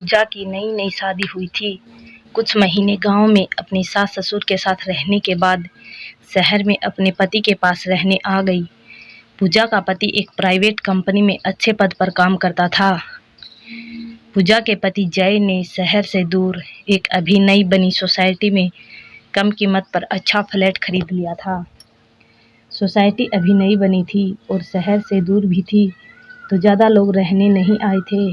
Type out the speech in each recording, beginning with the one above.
पूजा की नई नई शादी हुई थी। कुछ महीने गांव में अपने सास ससुर के साथ रहने के बाद शहर में अपने पति के पास रहने आ गई। पूजा का पति एक प्राइवेट कंपनी में अच्छे पद पर काम करता था। पूजा के पति जय ने शहर से दूर एक अभी नई बनी सोसाइटी में कम कीमत पर अच्छा फ्लैट खरीद लिया था। सोसाइटी अभी नई बनी थी और शहर से दूर भी थी, तो ज़्यादा लोग रहने नहीं आए थे।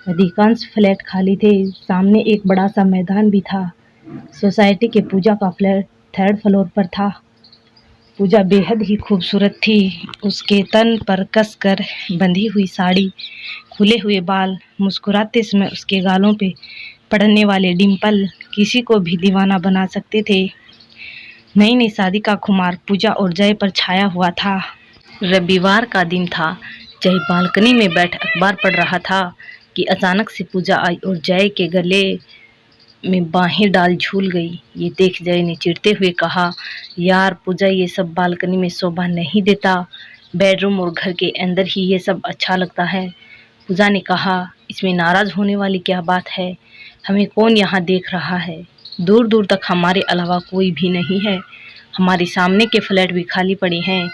अधिकांश फ्लैट खाली थे। सामने एक बड़ा सा मैदान भी था। सोसाइटी के पूजा का फ्लैट 3rd फ्लोर पर था। पूजा बेहद ही खूबसूरत थी। उसके तन पर कसकर बंधी हुई साड़ी, खुले हुए बाल, मुस्कुराते समय उसके गालों पे पड़ने वाले डिंपल किसी को भी दीवाना बना सकते थे। नई नई शादी का खुमार पूजा और जय पर छाया हुआ था। रविवार का दिन था। जय बालकनी में बैठ अखबार पढ़ रहा था कि अचानक से पूजा आई और जय के गले में बाहें डाल झूल गई। ये देख जय ने चिढ़ते हुए कहा, यार पूजा, ये सब बालकनी में शोभा नहीं देता। बेडरूम और घर के अंदर ही ये सब अच्छा लगता है। पूजा ने कहा, इसमें नाराज होने वाली क्या बात है? हमें कौन यहाँ देख रहा है? दूर दूर तक हमारे अलावा कोई भी नहीं है। हमारे सामने के फ्लैट भी खाली पड़े हैं,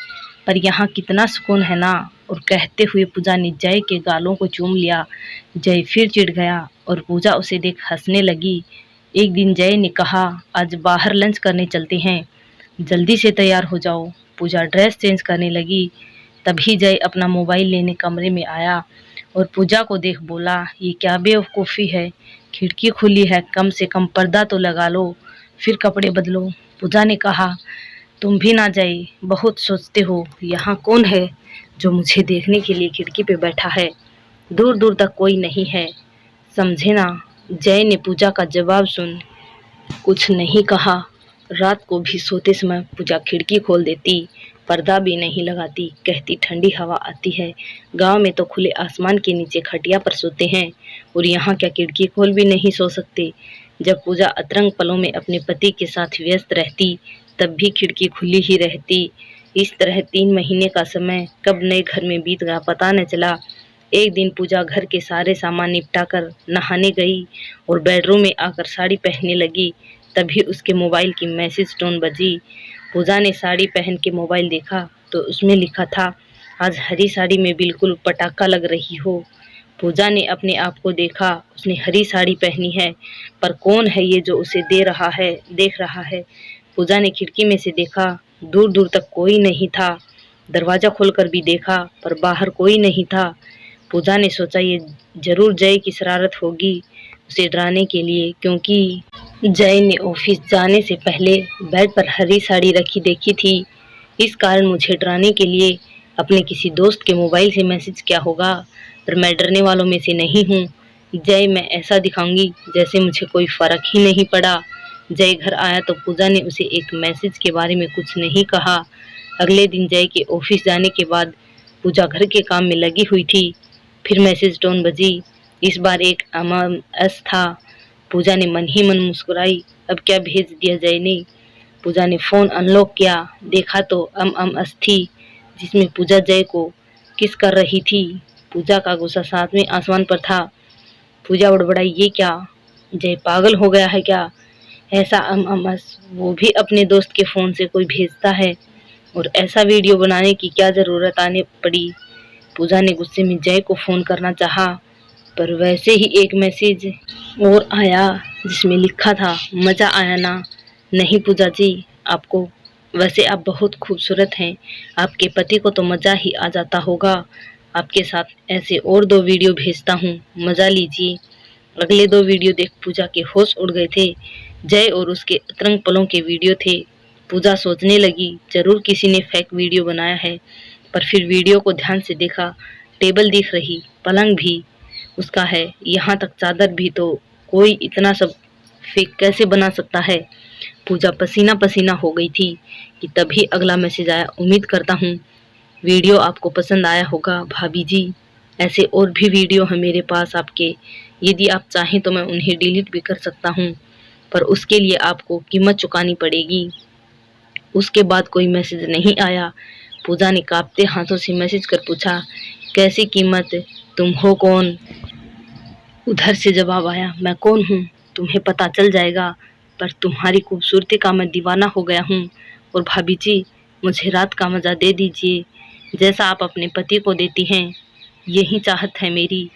पर यहाँ कितना सुकून है ना। और कहते हुए पूजा ने जय के गालों को चूम लिया। जय फिर चिढ़ गया और पूजा उसे देख हंसने लगी। एक दिन जय ने कहा, आज बाहर लंच करने चलते हैं, जल्दी से तैयार हो जाओ। पूजा ड्रेस चेंज करने लगी। तभी जय अपना मोबाइल लेने कमरे में आया और पूजा को देख बोला, ये क्या बेवकूफ़ी है, खिड़की खुली है, कम से कम पर्दा तो लगा लो, फिर कपड़े बदलो। पूजा ने कहा, तुम भी ना जय, बहुत सोचते हो। यहाँ कौन है जो मुझे देखने के लिए खिड़की पे बैठा है? दूर दूर तक कोई नहीं है, समझे ना। जय ने पूजा का जवाब सुन कुछ नहीं कहा। रात को भी सोते समय पूजा खिड़की खोल देती, पर्दा भी नहीं लगाती, कहती ठंडी हवा आती है। गांव में तो खुले आसमान के नीचे खटिया पर सोते हैं और यहाँ क्या खिड़की खोल भी नहीं सो सकते। जब पूजा अतरंग पलों में अपने पति के साथ व्यस्त रहती, तब भी खिड़की खुली ही रहती। इस तरह 3 महीने का समय कब नए घर में बीत गया पता न चला। एक दिन पूजा घर के सारे सामान निपटाकर नहाने गई और बेडरूम में आकर साड़ी पहनने लगी। तभी उसके मोबाइल की मैसेज टोन बजी। पूजा ने साड़ी पहन के मोबाइल देखा तो उसमें लिखा था, आज हरी साड़ी में बिल्कुल पटाखा लग रही हो। पूजा ने अपने आप को देखा, उसने हरी साड़ी पहनी है, पर कौन है ये जो उसे देख रहा है। पूजा ने खिड़की में से देखा, दूर दूर तक कोई नहीं था। दरवाजा खोलकर भी देखा, पर बाहर कोई नहीं था। पूजा ने सोचा, ये जरूर जय की शरारत होगी उसे डराने के लिए, क्योंकि जय ने ऑफिस जाने से पहले बेड पर हरी साड़ी रखी देखी थी। इस कारण मुझे डराने के लिए अपने किसी दोस्त के मोबाइल से मैसेज किया होगा, पर मैं डरने वालों में से नहीं हूँ। जय मैं ऐसा दिखाऊंगी जैसे मुझे कोई फर्क ही नहीं पड़ा। जय घर आया तो पूजा ने उसे एक मैसेज के बारे में कुछ नहीं कहा। अगले दिन जय के ऑफिस जाने के बाद पूजा घर के काम में लगी हुई थी। फिर मैसेज टोन बजी। इस बार एक एस था। पूजा ने मन ही मन मुस्कुराई, अब क्या भेज दिया जय ने। पूजा ने फोन अनलॉक किया, देखा तो एस थी, जिसमें पूजा जय को किस कर रही थी। पूजा का गुस्सा 7वें आसमान पर था। पूजा बड़बड़ाई, ये क्या, जय पागल हो गया है क्या? ऐसा एस वो भी अपने दोस्त के फोन से कोई भेजता है, और ऐसा वीडियो बनाने की क्या जरूरत आने पड़ी। पूजा ने गुस्से में जय को फोन करना चाहा, पर वैसे ही एक मैसेज और आया जिसमें लिखा था, मजा आया ना? नहीं पूजा जी, आपको, वैसे आप बहुत खूबसूरत हैं, आपके पति को तो मजा ही आ जाता होगा। आपके साथ ऐसे और 2 वीडियो भेजता हूँ, मजा लीजिए। अगले 2 वीडियो देख पूजा के होश उड़ गए थे। जय और उसके अतरंग पलों के वीडियो थे। पूजा सोचने लगी, जरूर किसी ने फेक वीडियो बनाया है। पर फिर वीडियो को ध्यान से देखा, टेबल दिख रही, पलंग भी उसका है, यहाँ तक चादर भी, तो कोई इतना सब फेक कैसे बना सकता है। पूजा पसीना पसीना हो गई थी कि तभी अगला मैसेज आया, उम्मीद करता हूँ वीडियो आपको पसंद आया होगा भाभी जी। ऐसे और भी वीडियो हैं मेरे पास आपके, यदि आप चाहें तो मैं उन्हें डिलीट भी कर सकता हूँ, पर उसके लिए आपको कीमत चुकानी पड़ेगी। उसके बाद कोई मैसेज नहीं आया। पूजा ने कांपते हाथों से मैसेज कर पूछा, कैसी कीमत, तुम हो कौन? उधर से जवाब आया, मैं कौन हूँ तुम्हें पता चल जाएगा, पर तुम्हारी खूबसूरती का मैं दीवाना हो गया हूँ। और भाभी जी, मुझे रात का मज़ा दे दीजिए, जैसा आप अपने पति को देती हैं, यही चाहत है मेरी।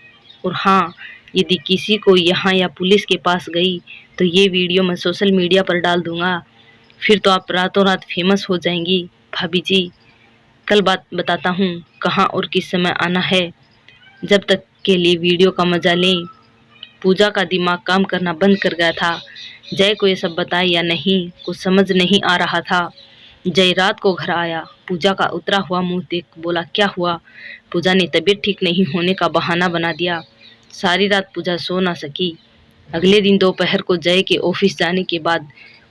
और हाँ, यदि किसी को यहाँ या पुलिस के पास गई तो ये वीडियो मैं सोशल मीडिया पर डाल दूँगा, फिर तो आप रातों रात फेमस हो जाएंगी। भाभी जी, कल बात बताता हूँ कहाँ और किस समय आना है। जब तक के लिए वीडियो का मज़ा लें। पूजा का दिमाग काम करना बंद कर गया था। जय को ये सब बताए या नहीं, कुछ समझ नहीं आ रहा था। जय रात को घर आया, पूजा का उतरा हुआ मुंह देख बोला, क्या हुआ? पूजा ने तबीयत ठीक नहीं होने का बहाना बना दिया। सारी रात पूजा सो ना सकी। अगले दिन दोपहर को जय के ऑफिस जाने के बाद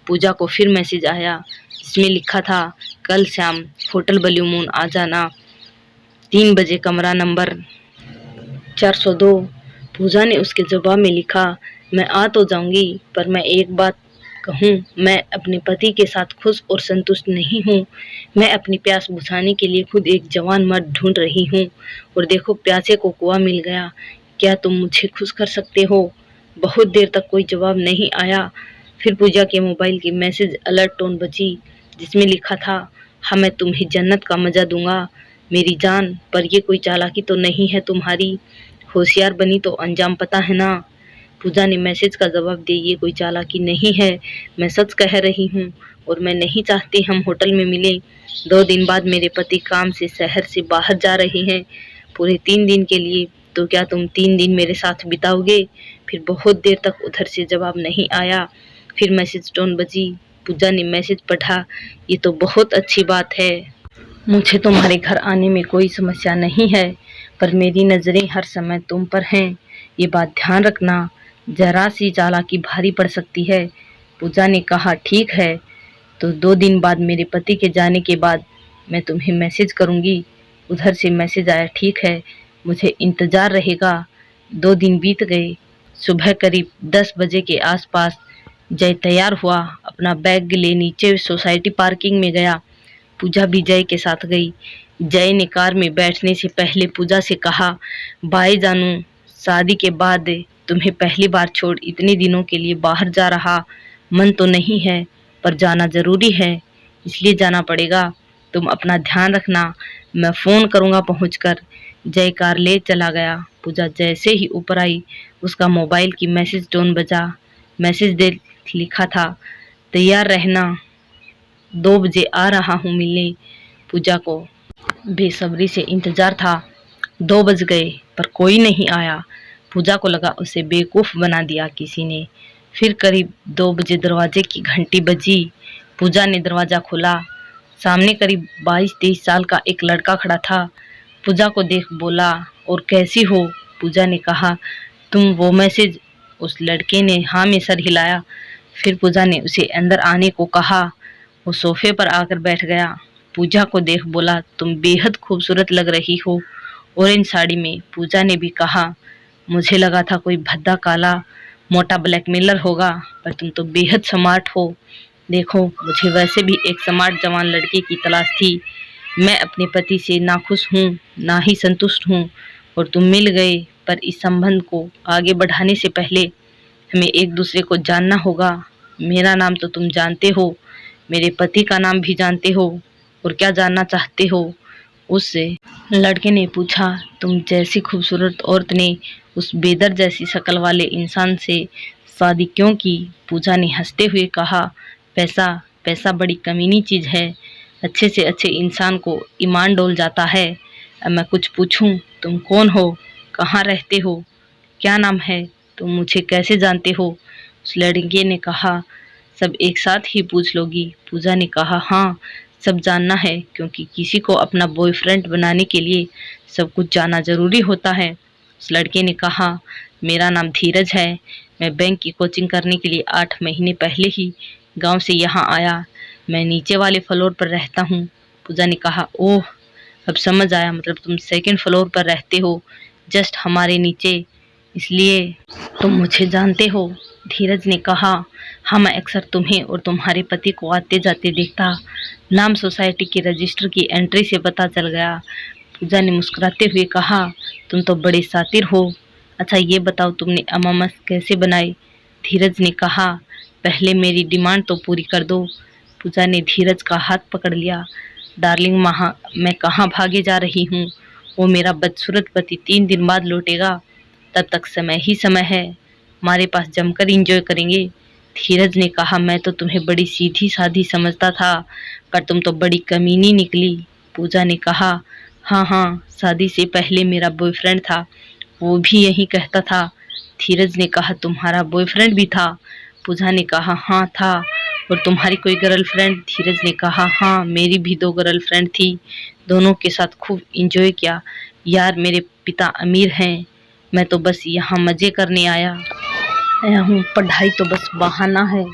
पूजा को फिर मैसेज आया, जिसमें लिखा था, कल शाम होटल ब्लू मून आ जाना, 3 बजे, कमरा नंबर 402। पूजा ने उसके जवाब में लिखा, मैं आ तो जाऊंगी, पर मैं एक बात कहूँ, मैं अपने पति के साथ खुश और संतुष्ट नहीं हूँ। मैं अपनी प्यास बुझाने के लिए खुद एक जवान मर्द ढूंढ रही हूँ, और देखो प्यासे को कुआं मिल गया। क्या तुम मुझे खुश कर सकते हो? बहुत देर तक कोई जवाब नहीं आया। फिर पूजा के मोबाइल की मैसेज अलर्ट टोन बजी, जिसमें लिखा था, हाँ मैं तुम्हें जन्नत का मजा दूंगा मेरी जान, पर ये कोई चालाकी तो नहीं है तुम्हारी? होशियार बनी तो अंजाम पता है ना। पूजा ने मैसेज का जवाब दिया, ये कोई चालाकी नहीं है, मैं सच कह रही हूँ, और मैं नहीं चाहती हम होटल में मिलें। 2 दिन बाद मेरे पति काम से शहर से बाहर जा रहे हैं, पूरे 3 दिन के लिए। तो क्या तुम 3 दिन मेरे साथ बिताओगे? फिर बहुत देर तक उधर से जवाब नहीं आया। फिर मैसेज टोन बजी। पूजा ने मैसेज पढ़ा, ये तो बहुत अच्छी बात है, मुझे तुम्हारे घर आने में कोई समस्या नहीं है, पर मेरी नज़रें हर समय तुम पर हैं, ये बात ध्यान रखना। जरा सी चालाकी भारी पड़ सकती है। पूजा ने कहा, ठीक है, तो 2 दिन बाद मेरे पति के जाने के बाद मैं तुम्हें मैसेज करूंगी। उधर से मैसेज आया, ठीक है, मुझे इंतज़ार रहेगा। 2 दिन बीत गए। सुबह करीब 10 बजे के आसपास जय तैयार हुआ, अपना बैग ले नीचे सोसाइटी पार्किंग में गया। पूजा भी जय के साथ गई। जय ने कार में बैठने से पहले पूजा से कहा, बाई जानू, शादी के बाद तुम्हें पहली बार छोड़ इतने दिनों के लिए बाहर जा रहा, मन तो नहीं है, पर जाना जरूरी है, इसलिए जाना पड़ेगा। तुम अपना ध्यान रखना, मैं फ़ोन करूँगा पहुँचकर। जय कार ले चला गया। पूजा जैसे ही ऊपर आई, उसका मोबाइल की मैसेज टोन बजा। मैसेज देख लिखा था, तैयार रहना, 2 बजे आ रहा हूँ मिलने। पूजा को बेसब्री से इंतजार था। 2 बज गए पर कोई नहीं आया। पूजा को लगा उसे बेवकूफ़ बना दिया किसी ने। फिर करीब 2 बजे दरवाजे की घंटी बजी। पूजा ने दरवाज़ा खोला। सामने करीब 22-23 साल का एक लड़का खड़ा था। पूजा को देख बोला, और कैसी हो? पूजा ने कहा, तुम वो मैसेज? उस लड़के ने हाँ में सर हिलाया। फिर पूजा ने उसे अंदर आने को कहा। वो सोफे पर आकर बैठ गया। पूजा को देख बोला, तुम बेहद खूबसूरत लग रही हो ऑरेंज साड़ी में। पूजा ने भी कहा, मुझे लगा था कोई भद्दा काला मोटा ब्लैकमेलर होगा, पर तुम तो बेहद स्मार्ट हो। देखो, मुझे वैसे भी एक स्मार्ट जवान लड़के की तलाश थी। मैं अपने पति से ना खुश हूँ, ना ही संतुष्ट हूँ, और तुम मिल गए। पर इस संबंध को आगे बढ़ाने से पहले हमें एक दूसरे को जानना होगा। मेरा नाम तो तुम जानते हो, मेरे पति का नाम भी जानते हो, और क्या जानना चाहते हो उससे? लड़के ने पूछा, तुम जैसी खूबसूरत औरत ने उस बेदर जैसी शक्ल वाले इंसान से शादी क्यों की? पूजा ने हंसते हुए कहा, पैसा, पैसा बड़ी कमीनी चीज़ है, अच्छे से अच्छे इंसान को ईमान डोल जाता है। अब मैं कुछ पूछूं, तुम कौन हो, कहाँ रहते हो, क्या नाम है, तुम मुझे कैसे जानते हो? उस लड़के ने कहा, सब एक साथ ही पूछ लोगी। पूजा ने कहा, हाँ, सब जानना है, क्योंकि किसी को अपना बॉयफ्रेंड बनाने के लिए सब कुछ जानना ज़रूरी होता है। उस लड़के ने कहा, मेरा नाम धीरज है, मैं बैंक की कोचिंग करने के लिए 8 महीने पहले ही गांव से यहाँ आया। मैं नीचे वाले फ्लोर पर रहता हूँ। पूजा ने कहा, ओह, अब समझ आया, मतलब तुम 2nd फ्लोर पर रहते हो, जस्ट हमारे नीचे, इसलिए तुम मुझे जानते हो। धीरज ने कहा, हाँ, मैं अक्सर तुम्हें और तुम्हारे पति को आते जाते देखता, नाम सोसाइटी के रजिस्टर की एंट्री से पता चल गया। पूजा ने मुस्कुराते हुए कहा, तुम तो बड़े शातिर हो, अच्छा ये बताओ तुमने अमामस कैसे बनाई? धीरज ने कहा, पहले मेरी डिमांड तो पूरी कर दो। पूजा ने धीरज का हाथ पकड़ लिया। डार्लिंग मैं कहाँ भागे जा रही हूँ? वो मेरा बदसूरत पति 3 दिन बाद लौटेगा, तब तक समय ही समय है, हमारे पास जमकर एंजॉय करेंगे। धीरज ने कहा, मैं तो तुम्हें बड़ी सीधी साधी समझता था, पर तुम तो बड़ी कमीनी निकली। पूजा ने कहा, हाँ हाँ, शादी से पहले मेरा बॉयफ्रेंड था, वो भी यही कहता था। धीरज ने कहा, तुम्हारा बॉयफ्रेंड भी था? पूजा ने कहा, हाँ था। और तुम्हारी कोई गर्लफ्रेंड? धीरज ने कहा, हाँ, मेरी भी 2 गर्लफ्रेंड थी, दोनों के साथ खूब इंजॉय किया। यार मेरे पिता अमीर हैं, मैं तो बस यहाँ मजे करने आया हूँ, पढ़ाई तो बस बहाना है।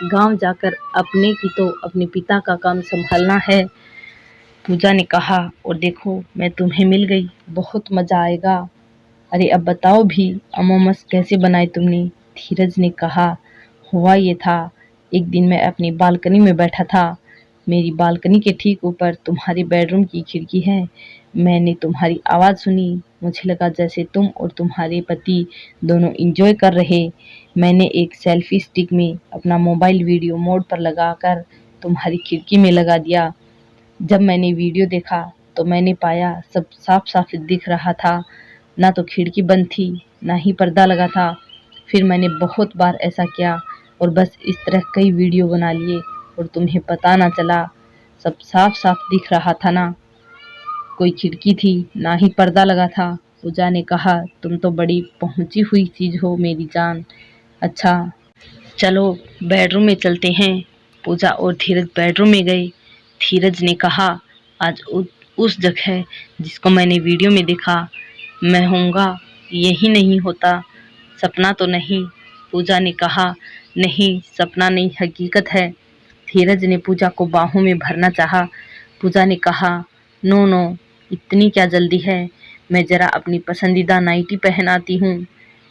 गांव जाकर अपने की तो अपने पिता का काम संभालना है। पूजा ने कहा, और देखो मैं तुम्हें मिल गई, बहुत मजा आएगा। अरे अब बताओ भी, अमोमस कैसे बनाए तुमने? धीरज ने कहा, हुआ ये था, एक दिन मैं अपनी बालकनी में बैठा था। मेरी बालकनी के ठीक ऊपर तुम्हारे बेडरूम की खिड़की है। मैंने तुम्हारी आवाज़ सुनी, मुझे लगा जैसे तुम और तुम्हारे पति दोनों एंजॉय कर रहे। मैंने एक सेल्फी स्टिक में अपना मोबाइल वीडियो मोड पर लगाकर तुम्हारी खिड़की में लगा दिया। जब मैंने वीडियो देखा तो मैंने पाया सब साफ साफ दिख रहा था, ना तो खिड़की बंद थी, ना ही पर्दा लगा था। फिर मैंने बहुत बार ऐसा किया और बस इस तरह कई वीडियो बना लिए और तुम्हें पता ना चला। सब साफ साफ दिख रहा था ना कोई खिड़की थी, ना ही पर्दा लगा था। पूजा ने कहा, तुम तो बड़ी पहुंची हुई चीज हो मेरी जान। अच्छा चलो बेडरूम में चलते हैं। पूजा और धीरज बेडरूम में गए। धीरज ने कहा, आज उस जगह जिसको मैंने वीडियो में देखा मैं होऊंगा, यही नहीं होता, सपना तो नहीं? पूजा ने कहा, नहीं सपना नहीं, हकीकत है। धीरज ने पूजा को बाहों में भरना चाहा। पूजा ने कहा, नो नो, इतनी क्या जल्दी है, मैं जरा अपनी पसंदीदा नाइटी पहन आती हूँ।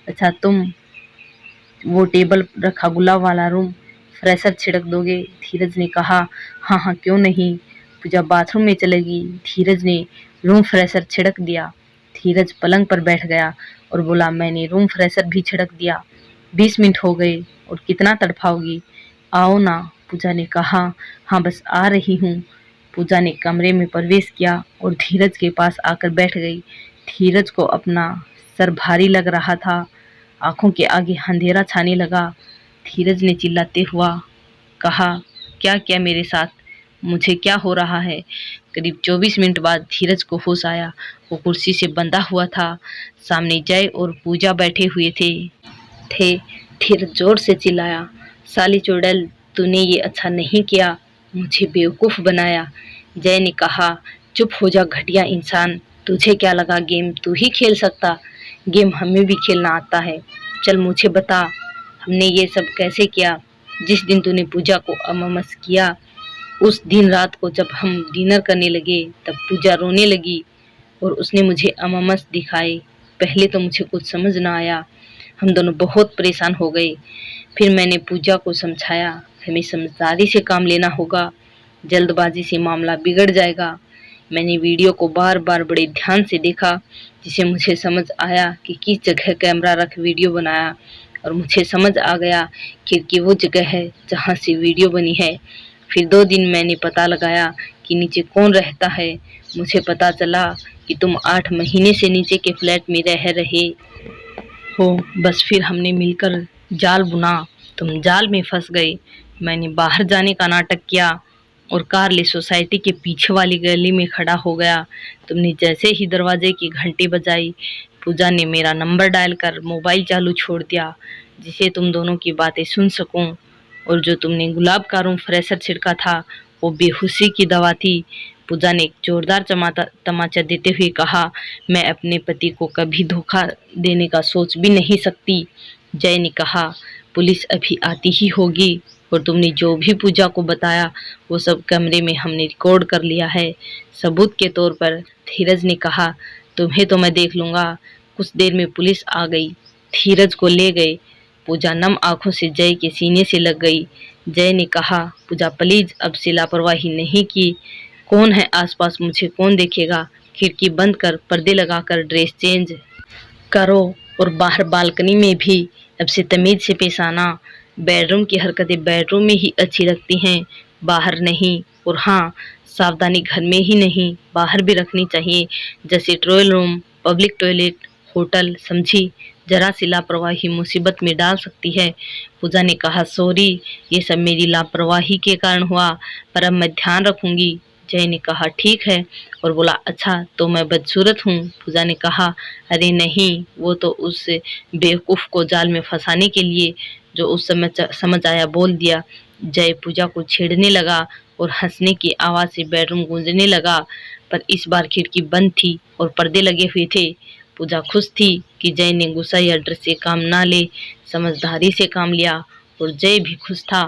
अच्छा तुम वो टेबल रखा गुलाब वाला रूम फ्रेशर छिड़क दोगे? धीरज ने कहा, हाँ हाँ क्यों नहीं। पूजा बाथरूम में चलेगी। धीरज ने रूम फ्रेशर छिड़क दिया। धीरज पलंग पर बैठ गया और बोला, मैंने रूम फ्रेशर भी छिड़क दिया। 20 मिनट हो गए और कितना तड़पाओगी, आओ ना। पूजा ने कहा, हाँ बस आ रही हूँ। पूजा ने कमरे में प्रवेश किया और धीरज के पास आकर बैठ गई। धीरज को अपना सर भारी लग रहा था, आंखों के आगे अंधेरा छाने लगा। धीरज ने चिल्लाते हुआ कहा, क्या क्या मेरे साथ, मुझे क्या हो रहा है? करीब 24 मिनट बाद धीरज को होश आया। वो कुर्सी से बंधा हुआ था, सामने जय और पूजा बैठे हुए थे। धीरज जोर से चिल्लाया, साली चुड़ैल, तूने ये अच्छा नहीं किया, मुझे बेवकूफ़ बनाया। जय ने कहा, चुप हो जा घटिया इंसान, तुझे क्या लगा गेम तू ही खेल सकता? गेम हमें भी खेलना आता है। चल मुझे बता, हमने ये सब कैसे किया? जिस दिन तूने पूजा को अममस किया, उस दिन रात को जब हम डिनर करने लगे तब पूजा रोने लगी और उसने मुझे अममस दिखाए। पहले तो मुझे कुछ समझ ना आया, हम दोनों बहुत परेशान हो गए। फिर मैंने पूजा को समझाया, हमें समझदारी से काम लेना होगा, जल्दबाजी से मामला बिगड़ जाएगा। मैंने वीडियो को बार बार बड़े ध्यान से देखा, जिसे मुझे समझ आया कि किस जगह कैमरा रख वीडियो बनाया, और मुझे समझ आ गया कि वो जगह है जहाँ से वीडियो बनी है। फिर 2 दिन मैंने पता लगाया कि नीचे कौन रहता है। मुझे पता चला कि तुम 8 महीने से नीचे के फ्लैट में रह रहे हो। बस फिर हमने मिलकर जाल बुना, तुम जाल में फंस गए। मैंने बाहर जाने का नाटक किया और कार ले सोसाइटी के पीछे वाली गली में खड़ा हो गया। तुमने जैसे ही दरवाजे की घंटी बजाई, पूजा ने मेरा नंबर डायल कर मोबाइल चालू छोड़ दिया, जिसे तुम दोनों की बातें सुन सकूं। और जो तुमने गुलाब का रूम फ्रेशर छिड़का था, वो बेहोशी की दवा थी। पूजा ने एक जोरदार तमाचा देते हुए कहा, मैं अपने पति को कभी धोखा देने का सोच भी नहीं सकती। जय ने कहा, पुलिस अभी आती ही होगी, और तुमने जो भी पूजा को बताया वो सब कमरे में हमने रिकॉर्ड कर लिया है, सबूत के तौर पर। धीरज ने कहा, तुम्हें तो मैं देख लूँगा। कुछ देर में पुलिस आ गई, धीरज को ले गए। पूजा नम आंखों से जय के सीने से लग गई। जय ने कहा, पूजा प्लीज अब से लापरवाही नहीं की, कौन है आसपास, मुझे कौन देखेगा? खिड़की बंद कर, पर्दे लगाकर ड्रेस चेंज करो और बाहर बालकनी में भी अब से तमीज़ से पेश आना। बेडरूम की हरकतें बेडरूम में ही अच्छी लगती हैं, बाहर नहीं। और हाँ, सावधानी घर में ही नहीं बाहर भी रखनी चाहिए, जैसे trial room, public toilet, hotel. समझी, जरा सी लापरवाही मुसीबत में डाल सकती है। पूजा ने कहा, सॉरी, ये सब मेरी लापरवाही के कारण हुआ, पर अब मैं ध्यान रखूंगी। जय ने कहा, ठीक है, और बोला, अच्छा तो मैं बदसूरत हूँ? पूजा ने कहा, अरे नहीं, वो तो उस बेवकूफ़ को जाल में फंसाने के लिए जो उस समय समझ आया बोल दिया। जय पूजा को छेड़ने लगा और हंसने की आवाज़ से बेडरूम गूंजने लगा, पर इस बार खिड़की बंद थी और पर्दे लगे हुए थे। पूजा खुश थी कि जय ने गुस्सा या डर से काम ना ले, समझदारी से काम लिया। और जय भी खुश था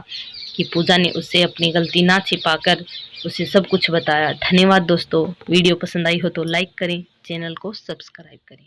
कि पूजा ने उससे अपनी गलती ना छिपाकर उसे सब कुछ बताया। धन्यवाद दोस्तों, वीडियो पसंद आई हो तो लाइक करें, चैनल को सब्सक्राइब करें।